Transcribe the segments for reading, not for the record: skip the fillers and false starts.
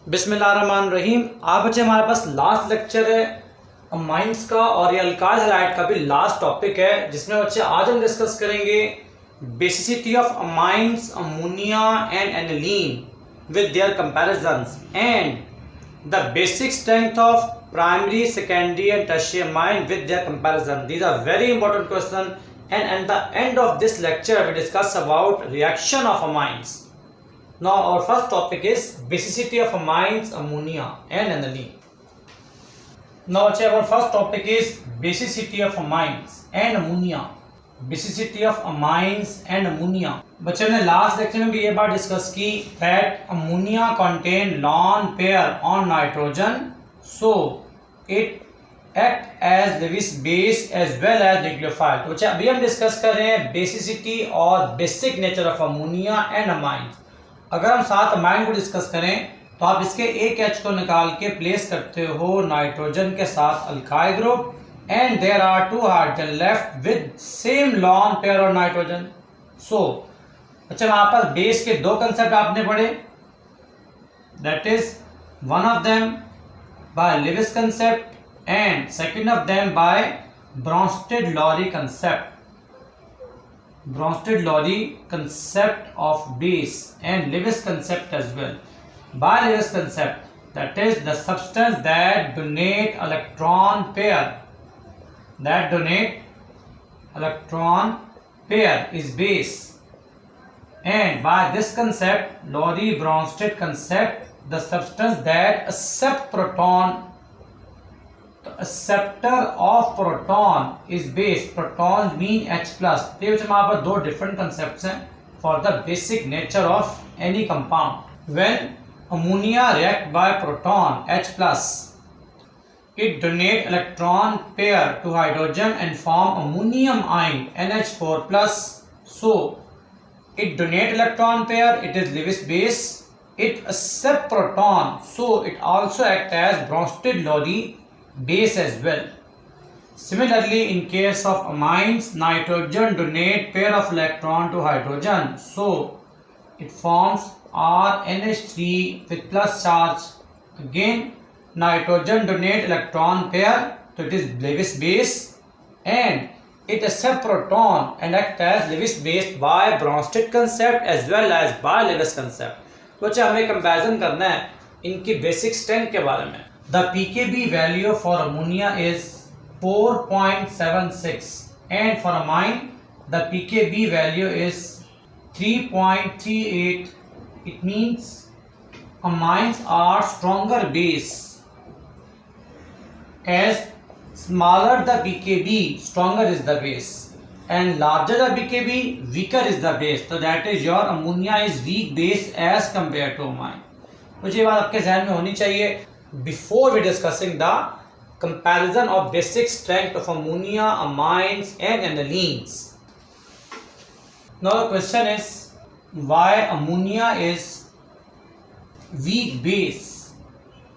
बिस्मिल्लाहिर्रहमानिर्रहीम। आप बच्चे हमारे पास लास्ट लेक्चर है अमाइंस का और ये अल्काइल हैलाइड का भी लास्ट टॉपिक है, जिसमें बच्चे आज हम डिस्कस करेंगे basicity of amines, ammonia and aniline with their comparisons and the basic strength of primary, secondary and tertiary amine with their comparison. These are very important question and at the end of this lecture we discuss about reaction of amines. Now our first topic is basicity of amines, ammonia and aniline. Now our first topic is basicity of amines and ammonia. Basicity of amines and ammonia. बच्चे ने last lecture में भी ये बात discuss की that ammonia contain lone pair on nitrogen, so it act as Lewis base as well as nucleophile. तो अभी हम डिस्कस कर रहे हैं बेसिसिटी और basic nature of ammonia and amine. अगर हम साथ अमाइन को डिस्कस करें तो आप इसके एक एच को निकाल के प्लेस करते हो नाइट्रोजन के साथ alkyl group and there are two hydrogen left with same lone pair of nitrogen. So अच्छा, वहां पर बेस के दो कंसेप्ट आपने पढ़े, that is one of them by Lewis concept and second of them by Bronsted-Lowry concept. Bronsted-Lowry concept of base and Lewis concept as well. By Lewis concept, that is the substance that donate electron pair, is base. And by this concept, Lowry-Bronsted concept, the substance that accept proton, acceptor of proton is base. Protons mean H plus. तो हमारे पास दो different concepts हैं for the basic nature of any compound. When ammonia react by proton H plus, it donate electron pair to hydrogen and form ammonium ion NH4 plus. So it donate electron pair, it is Lewis base. It accept proton, so it also act as Bronsted-Lowry base as well. Similarly, in case of amines, nitrogen donate pair of electron to hydrogen, so it forms RNH3 with plus charge. Again, nitrogen donate electron pair, so it is Lewis base, and it accept proton and act as Lewis base by Bronsted concept as well as by Lewis concept. तो अच्छा, हमें comparison करना है इनकी basic strength के बारे में। The pKb value for ammonia is 4.76 and for amine the pKb value is 3.38. It means amines are stronger base. As smaller the pKb, stronger is the base, and larger the pKb, weaker is the base. So that is your ammonia is weak base as compared to amine. तो ये बात आपके ध्यान में होनी चाहिए before we discussing the comparison of basic strength of ammonia, amines and anilines. Now the question is why ammonia is weak base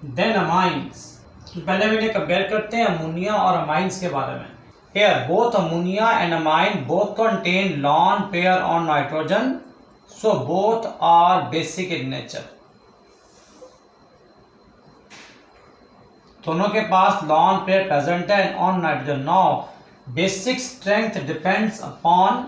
than amines. तो पहले हम इन्हें कंपेयर करते हैं अमोनिया और अमाइंस के बारे में। Here both ammonia and amine both contain lone pair on nitrogen, so both are basic in nature. दोनों के पास लॉन पेयर प्रेजेंट है on nitrogen. Now basic strength depends upon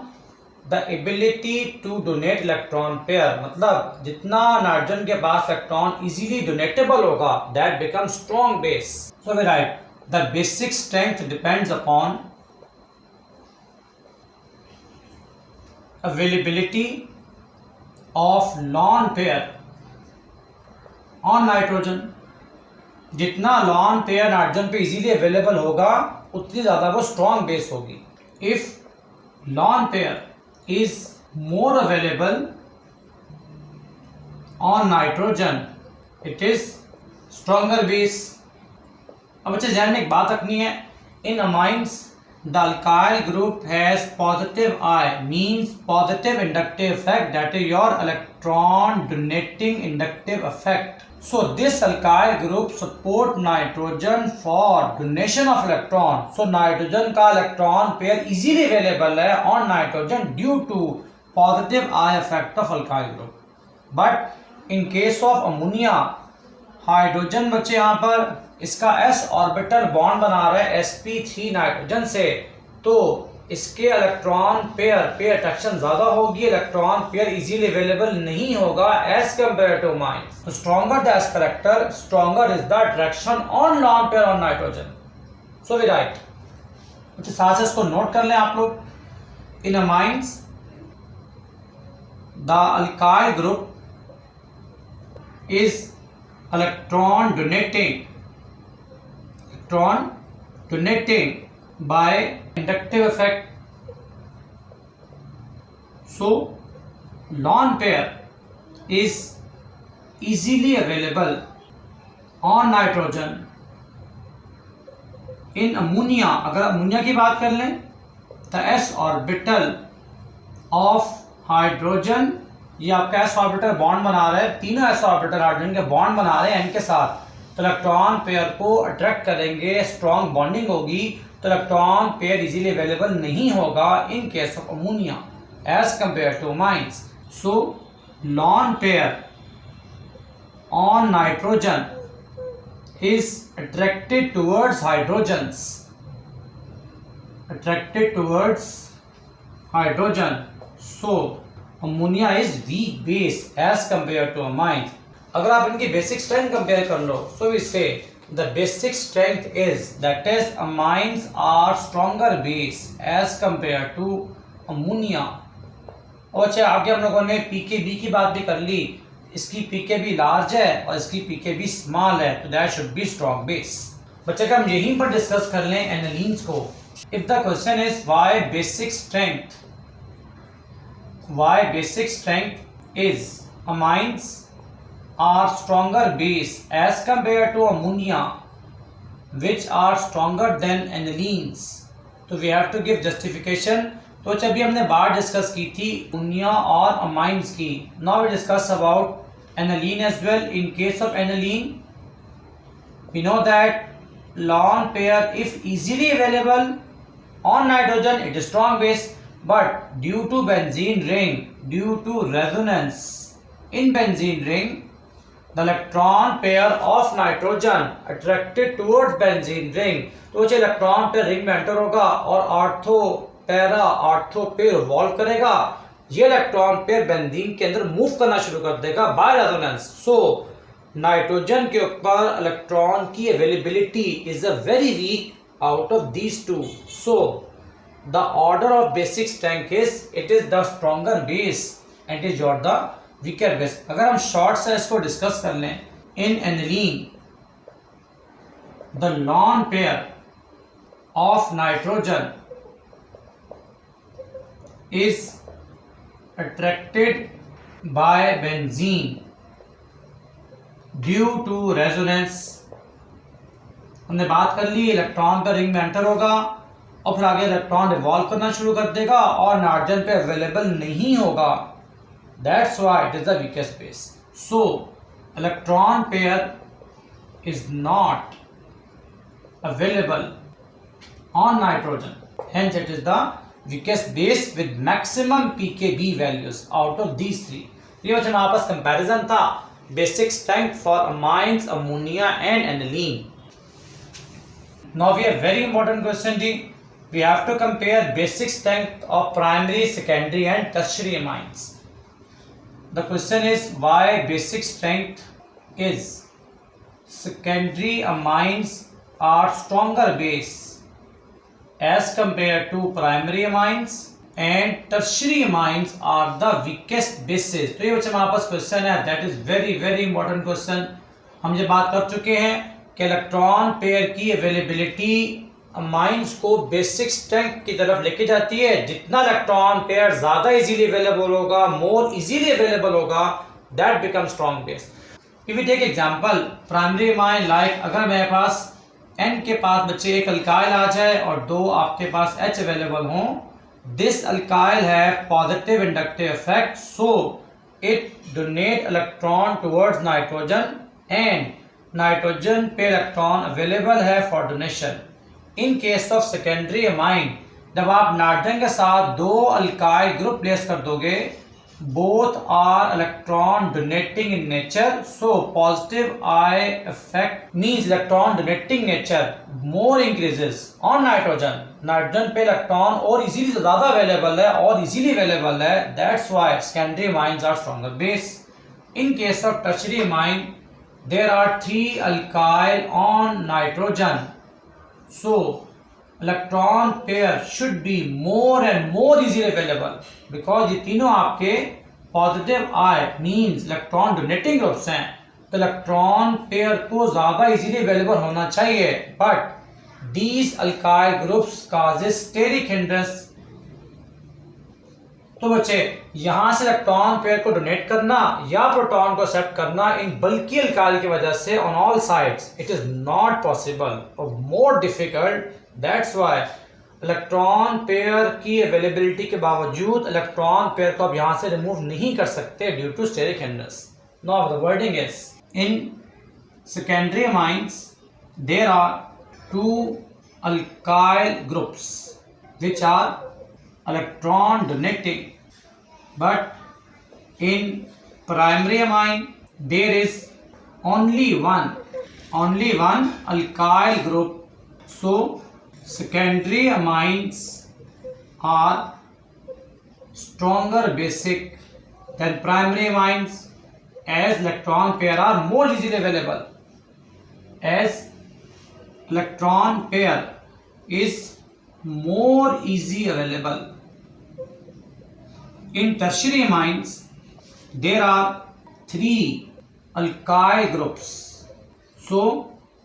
the ability to donate electron pair, मतलब जितना nitrogen के पास electron easily donatable होगा that become strong base. So we write the basic strength depends upon availability of lone pair on nitrogen. जितना lone pair nitrogen पे easily available होगा उतनी ज़्यादा वो स्ट्रॉन्ग बेस होगी। If lone pair is more available on nitrogen it is stronger base. अब अच्छा, ध्यान में एक बात रखनी है, इन amines the alkyl group has positive I, means positive inductive effect, that is your electron donating inductive effect. So this alkyl group support nitrogen for donation of electron. So nitrogen का electron pair easily available है on nitrogen due to positive I effect of alkyl group. But in case of ammonia, hydrogen बच्चे यहाँ पर इसका s orbital bond बना रहा है sp3 nitrogen से, तो इसके इलेक्ट्रॉन पेयर पे अट्रैक्शन ज्यादा होगी, इलेक्ट्रॉन पेयर इजीली अवेलेबल नहीं होगा एज कंपेयर टू माइंस। तो stronger the s character, stronger is the attraction on lone pair on nitrogen. So we write, तो साथ से इसको नोट कर लें आप लोग। In amines the alkyl group is electron donating by inductive effect. So lone pair is easily available on nitrogen. In ammonia, अगर ammonia की बात कर लें, the s orbital of hydrogen, ये आपका s ऑर्बिटल बॉन्ड बना रहा है, तीनों s ऑर्बिटल हाइड्रोजन के बॉन्ड बना रहे हैं n के साथ, तो इलेक्ट्रॉन पेयर को अट्रैक्ट करेंगे, स्ट्रॉन्ग बॉन्डिंग होगी, तो इलेक्ट्रॉन पेयर इजीली अवेलेबल नहीं होगा in case of ammonia as compare to amines. So lone pair on nitrogen is attracted towards hydrogen, so ammonia is weak base as compare to amines. अगर आप इनकी basic strength compare कर लो, so we say the basic strength is that is amines are stronger base as compare to ammonia. और अच्छा, आगे हम लोगों ने पीकेबी की बात भी कर ली, इसकी पीकेबी लार्ज है और इसकी पीकेबी स्मॉल है, तो that should be strong base. बच्चे का हम यहीं पर डिस्कस कर लें एनालीन्स को। If the question is why basic strength is amines are stronger base as compared to ammonia which are stronger than anilines, तो we have to give justification। तो अच्छा, अभी हमने बात डिस्कस की थी अमोनिया और अमाइंस की, now we discuss about aniline as well। in case of aniline we know that lone pair if easily available on nitrogen it is strong base, but due to benzene ring, due to resonance in benzene ring, the electron pair of nitrogen attracted towards benzene ring, तो जो electron pair ring में enter होगा और ortho pair revolve करेगा, ये electron pair benzene के अंदर move करना शुरू कर देगा बाय रेजोनेंस। सो नाइट्रोजन के ऊपर इलेक्ट्रॉन की availability is a very weak out of these two. So the order of basic strength is it is the stronger base and it is your the weaker base। अगर हम short से इसको discuss कर लें, in aniline the lone pair of nitrogen is attracted by benzene due to resonance। हमने बात कर ली, electron पर रिंग में एंटर होगा और फिर आगे इलेक्ट्रॉन रिवॉल्व करना शुरू कर देगा और नाइट्रोजन पे अवेलेबल नहीं होगा, that's why it is the weakest base. So electron pair is not available on nitrogen, hence it is the weakest base with maximum pKb values out of these three. ये बच्चे हमारे पास comparison था basic strength for amines, ammonia and aniline. Now we have very important question जी, we have to compare basic strength of primary, secondary and tertiary amines। The question is why basic strength is secondary amines are stronger base as compared to primary amines and tertiary amines are the weakest bases। तो ये बच्चे हमारे पास question है, that is very very important question। हम ये बात कर चुके हैं कि इलेक्ट्रॉन पेयर की अवेलेबिलिटी अमाइंस को बेसिक स्ट्रेंथ की तरफ लेके जाती है। जितना इलेक्ट्रॉन पेयर ज्यादा इजीली अवेलेबल होगा, मोर इजीली अवेलेबल होगा, that become strong base. If we take example primary amine, like अगर मेरे पास n के पास बच्चे एक अल्काइल आ जाए और दो आपके पास H अवेलेबल हों, दिस अल्काइल है positive inductive effect, so it donate electron towards nitrogen and nitrogen पे इलेक्ट्रॉन अवेलेबल है for donation. In case of secondary amine, जब आप नाइट्रोजन के साथ दो अल्काइल ग्रुप प्लेस कर दोगे both are electron donating in nature, so positive I effect means electron donating nature more increases on nitrogen. Nitrogen पे electron और easily ज़्यादा अवेलेबल है और इजीली अवेलेबल है, that's why secondary amines are stronger base. In case of tertiary amine there are 3 alkyl on nitrogen, so electron pair should be more and more easily available because ये तीनों आपके positive आई means electron donating groups हैं, तो electron pair को ज्यादा easily available होना चाहिए. But these alkyl groups causes steric hindrance. तो बच्चे यहां से इलेक्ट्रॉन पेयर को डोनेट करना या प्रोटॉन को एक्सेप्ट करना इन बल्कि अल्काइल की वजह से on all sides it is not possible और more difficult. That's why electron pair की अवेलेबिलिटी के बावजूद इलेक्ट्रॉन पेयर को आप यहां से रिमूव नहीं कर सकते due to steric hindrance. Now the wording is in secondary amines there are 2 alkyl groups which are electron donating, but in primary amine there is only one alkyl group, so secondary amines are stronger basic than primary amines as electron pair are more easily available. As electron pair is more easy available. In tertiary amines there are 3 alkyl groups, so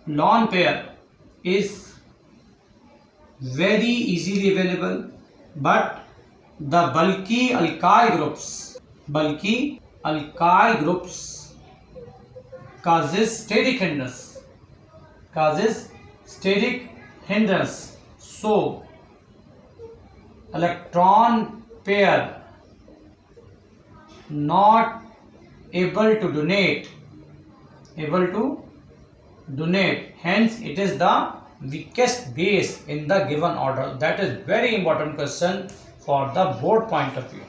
lone pair is very easily available, but the bulky alkyl groups causes steric hindrance, so electron pair not able to donate, hence it is the weakest base in the given order. That is very important question for the board point of view.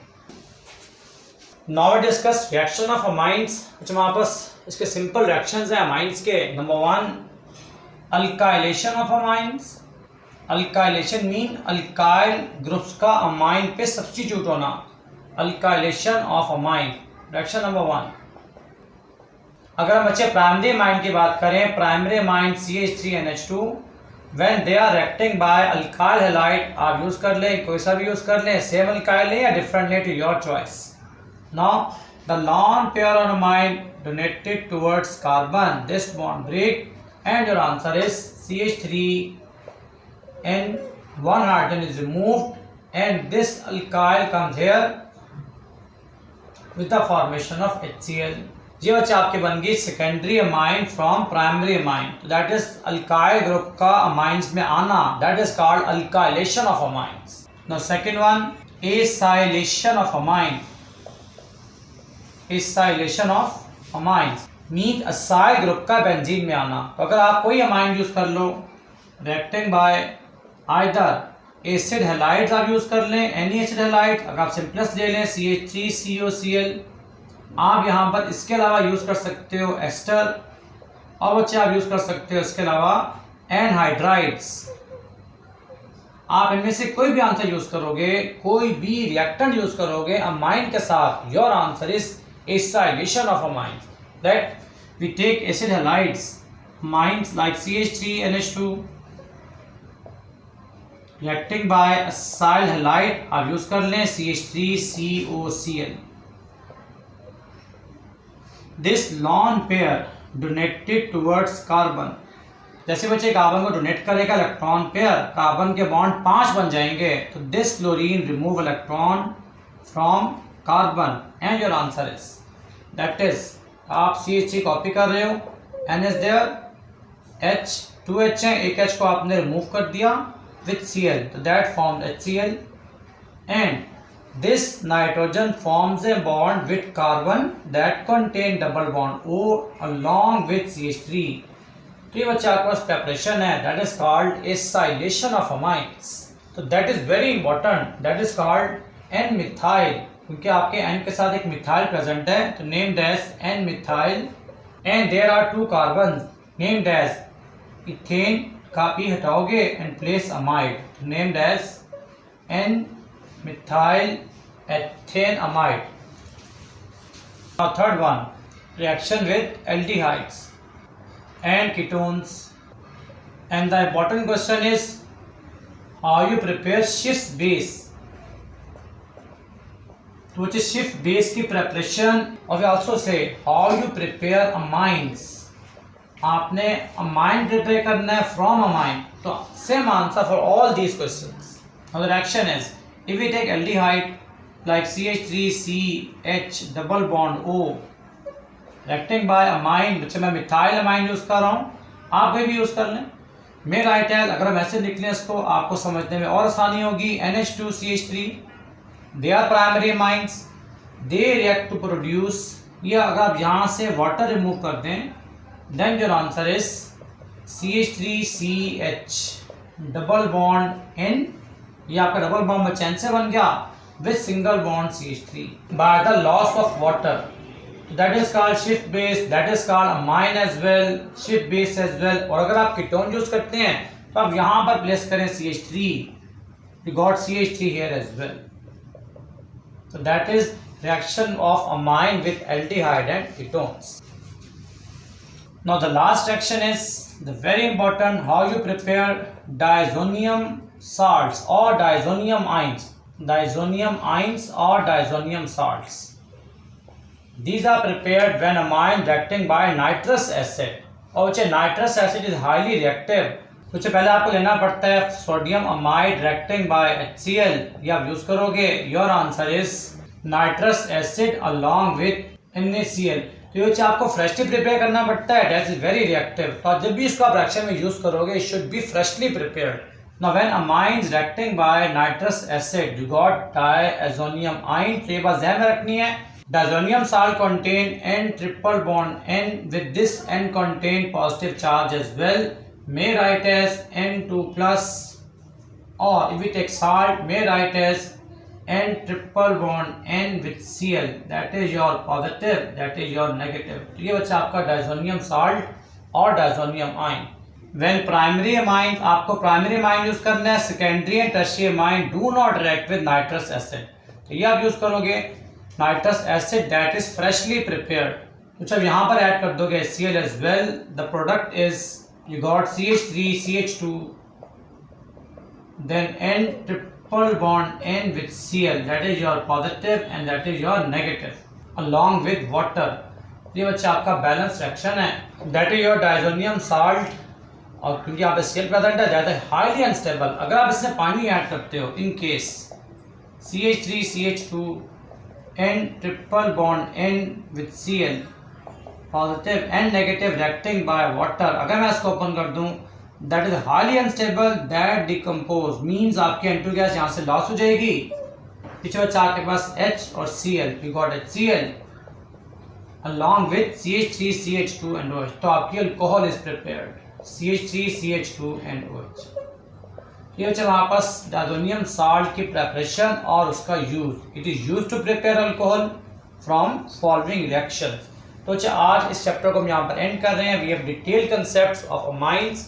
Now we discuss reaction of amines, कुछ हमारे पास इसके simple reactions हैं amines के. Number 1 alkylation of amines. Alkylation mean alkyl groups का amine पे substitute होना. Alkylation of amine, reaction number 1. अगर हम बच्चे प्राइमरी अमाइन की बात करें, primary amine CH3NH2 when they are reacting by alkyl halide, आप यूज कर लें, कोई सा भी यूज कर लें, सेम अल्काइल लें या डिफरेंट लें, to your choice. Now the lone pair on amine donated towards carbon, this bond break and your answer is CH3 and one hydrogen is removed and this alkyl comes here with the formation of HCl. ये बच्चे आपके बन गई secondary amine from primary amine, that is alkyl group का amines में आना, that is called alkylation of amines. Now second one acylation of amine. Acylation of amines mean acyl group का benzene में आना. तो अगर आप कोई अमाइन यूज कर लो reacting by either acid halides आप यूज कर लें, एनी एसिड हैलाइड, अगर आप सिंपलेस्ट ले लें CH3COCl, आप यहाँ पर इसके अलावा यूज कर सकते हो एस्टर, और बच्चे आप यूज कर सकते हो इसके अलावा एनहाइड्राइड्स. आप इनमें से कोई भी आंसर यूज करोगे, कोई भी रिएक्टेंट यूज करोगे अमाइन के साथ, your answer is acylation of amine. That we take acid halides amines like CH3NH2 reacting by acyl halide, आप यूज कर लें CH3COCl. This lone pair donated towards carbon, जैसे बच्चे कार्बन को डोनेट करेगा इलेक्ट्रॉन पेयर, कार्बन के bond 5 बन जाएंगे, तो this chlorine remove electron from carbon and your answer is, that is आप CH3 कॉपी कर रहे हो, N is there, H 2H है, एक H को आपने रिमूव कर दिया विथ Cl, तो that formed HCl and this nitrogen forms a bond with carbon that contain double bond O along with CH3. तो ये बच्चे आपके पास प्रेपरेशन है, that is called acylation of amines. So that is very important, that is called N-methyl क्योंकि आपके N के साथ एक मिथाइल प्रेजेंट है तो named as N methyl and there are 2 carbon named as ethane का पी हटाओगे and place amide named as N methyl ethane amide. Now third one, reaction with aldehydes and ketones, and the important question is how you prepare Schiff's base. तो which is Schiff base की preparation, और we also say how you prepare amines. आपने amine prepare करना है from amine. तो same answer for all these questions. Now the reaction is, if we take aldehyde like CH3CH double bond O reacting by amine, बच्चे मैं methyl amine use कर रहा हूँ, आप कोई भी यूज कर लें. मैं राइट है, अगर हम ऐसे निकले इसको आपको समझने में और आसानी होगी. NH2CH3 they are primary amines, they react to produce, या अगर आप यहाँ से वाटर रिमूव कर दें then your answer is CH3CH double bond N, ये आपका डबल बॉन्ड में चैन से बन गया with single bond CH3 by the loss of water. That is called Schiff base, that is called amine as well, Schiff base as well. और अगर आप ketone use करते हैं तो आप यहाँ पर प्लेस करें CH3. We got CH3 here as well. So that is reaction of amine with aldehyde and ketones. Now the last reaction is the very important, how you prepare diazonium salts or diazonium ions. Diazonium ions or diazonium salts. These are prepared when amine reacting by nitrous acid. और बच्चे nitrous acid is highly reactive. तो पहले आपको लेना पड़ता है sodium amide reacting by HCl, ये आप यूज करोगे. Your answer is nitrous acid along with NaCl. तो ये बच्चे आपको फ्रेशली प्रिपेयर करना पड़ता है. That is very reactive. तो जब भी इसको आप रिएक्शन में यूज करोगे it should be freshly prepared. Now when amines reacting by nitrous acid, you got diazonium ion. तो ये बात ध्यान में रखनी है. Diazonium salt contain N triple bond N, with this N contain positive charge as well. May write as N2 plus, or if we take salt, may write as N triple bond N with Cl. That is your positive, that is your negative. तो ये बच्चा आपका diazonium salt और diazonium ion. When primary amine, आपको primary amine use करना है. Secondary and tertiary amine do not react with nitrous acid. तो ये आप यूज करोगे nitrous acid that is freshly prepared. तो जब यहाँ पर ऐड कर दोगे Cl as well, the product is you got CH3 CH2 then N triple bond N with Cl, that is your positive and that is your negative along with water. ये बच्चा आपका balance reaction है. that is your diazonium salt. और क्योंकि यहाँ पे Cl present है, ज़्यादा हाईली अनस्टेबल. अगर आप इसमें पानी ऐड करते हो in case CH3 CH2 N triple bond N with Cl, positive and negative reacting by water. अगर मैं इसको ओपन कर दूं that is highly unstable, that decompose means आपकी N2 गैस यहाँ से लॉस हो जाएगी. पीछे बचा आपके पास H और Cl, you got HCl along with CH3 CH2 and OH. तो आपकी alcohol is prepared CH3 CH2 and OH. ये बच्चे हमारे पास डायज़ोनियम साल्ट की प्रिपरेशन और उसका use. It is use to prepare alcohol from following reaction. तो आज इस चैप्टर को हम यहाँ पर एंड कर रहे हैं. We have detail concepts of amines